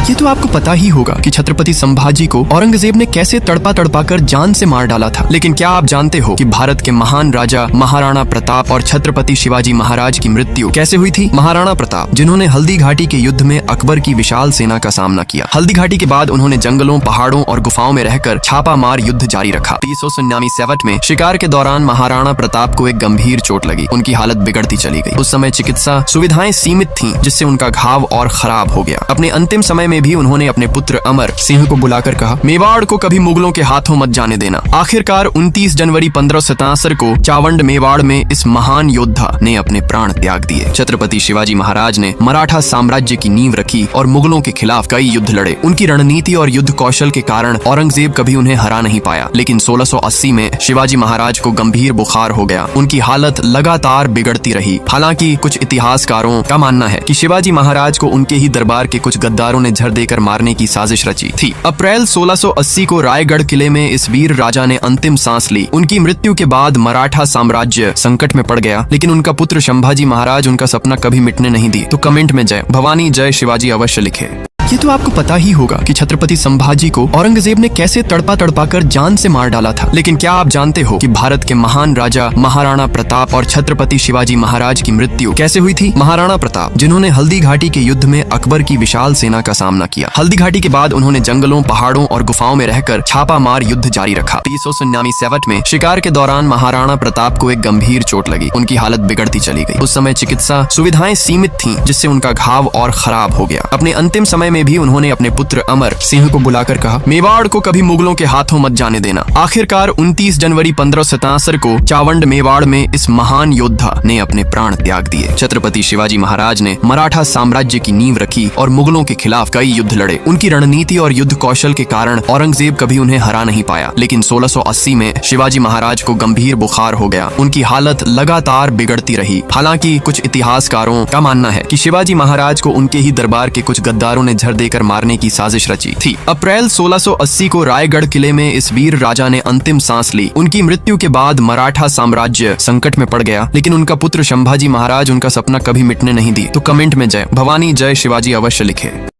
ये तो आपको पता ही होगा कि छत्रपति संभाजी को औरंगजेब ने कैसे तड़पा तड़पा कर जान से मार डाला था। लेकिन क्या आप जानते हो कि भारत के महान राजा महाराणा प्रताप और छत्रपति शिवाजी महाराज की मृत्यु कैसे हुई थी? महाराणा प्रताप, जिन्होंने हल्दी घाटी के युद्ध में अकबर की विशाल सेना का सामना किया। हल्दी घाटी के बाद उन्होंने जंगलों, पहाड़ों और गुफाओं में रहकर छापा मार युद्ध जारी रखा। 1397 में शिकार के दौरान महाराणा प्रताप को एक गंभीर चोट लगी। उनकी हालत बिगड़ती चली गई। उस समय चिकित्सा सुविधाएं सीमित थीं, जिससे उनका घाव और खराब हो गया। अपने अंतिम समय में भी उन्होंने अपने पुत्र अमर सिंह को बुलाकर कहा, मेवाड़ को कभी मुगलों के हाथों मत जाने देना। आखिरकार 29 जनवरी 1577 को चावंड मेवाड़ में इस महान योद्धा ने अपने प्राण त्याग दिए। छत्रपति शिवाजी महाराज ने मराठा साम्राज्य की नींव रखी और मुगलों के खिलाफ कई युद्ध लड़े। उनकी रणनीति और युद्ध कौशल के कारण औरंगजेब कभी उन्हें हरा नहीं पाया। लेकिन 1680 में शिवाजी महाराज को गंभीर बुखार हो गया। उनकी हालत लगातार बिगड़ती रही। हालांकि कुछ इतिहासकारों का मानना है कि शिवाजी महाराज को उनके ही दरबार के कुछ गद्दारों ने झर देकर मारने की साजिश रची थी। अप्रैल 1680 को रायगढ़ किले में इस वीर राजा ने अंतिम सांस ली। उनकी मृत्यु के बाद मराठा साम्राज्य संकट में पड़ गया। लेकिन उनका पुत्र संभाजी महाराज उनका सपना कभी मिटने नहीं दी। तो कमेंट में जय भवानी जय शिवाजी अवश्य लिखे। ये तो आपको पता ही होगा कि छत्रपति संभाजी को औरंगजेब ने कैसे तड़पा तड़पा कर जान से मार डाला था। लेकिन क्या आप जानते हो कि भारत के महान राजा महाराणा प्रताप और छत्रपति शिवाजी महाराज की मृत्यु कैसे हुई थी? महाराणा प्रताप, जिन्होंने हल्दी घाटी के युद्ध में अकबर की विशाल सेना का सामना किया। हल्दी घाटी के बाद उन्होंने जंगलों, पहाड़ों और गुफाओं में रहकर छापा मार युद्ध जारी रखा। 1397 में शिकार के दौरान महाराणा प्रताप को एक गंभीर चोट लगी। उनकी हालत बिगड़ती चली गई। उस समय चिकित्सा सुविधाएं सीमित थीं, जिससे उनका घाव और खराब हो गया। अपने अंतिम समय में भी उन्होंने अपने पुत्र अमर सिंह को बुलाकर कहा, मेवाड़ को कभी मुगलों के हाथों मत जाने देना। आखिरकार 29 जनवरी 1577 को चावंड मेवाड़ में इस महान योद्धा ने अपने प्राण त्याग दिए। छत्रपति शिवाजी महाराज ने मराठा साम्राज्य की नींव रखी और मुगलों के खिलाफ कई युद्ध लड़े। उनकी रणनीति और युद्ध कौशल के कारण औरंगजेब कभी उन्हें हरा नहीं पाया। लेकिन 1680 में शिवाजी महाराज को गंभीर बुखार हो गया। उनकी हालत लगातार बिगड़ती रही। हालांकि कुछ इतिहासकारों का मानना है कि शिवाजी महाराज को उनके ही दरबार के कुछ गद्दारों ने झर देकर मारने की साजिश रची थी। अप्रैल 1680 को रायगढ़ किले में इस वीर राजा ने अंतिम सांस ली। उनकी मृत्यु के बाद मराठा साम्राज्य संकट में पड़ गया। लेकिन उनका पुत्र संभाजी महाराज उनका सपना कभी मिटने नहीं दी। तो कमेंट में जय भवानी जय शिवाजी अवश्य लिखे।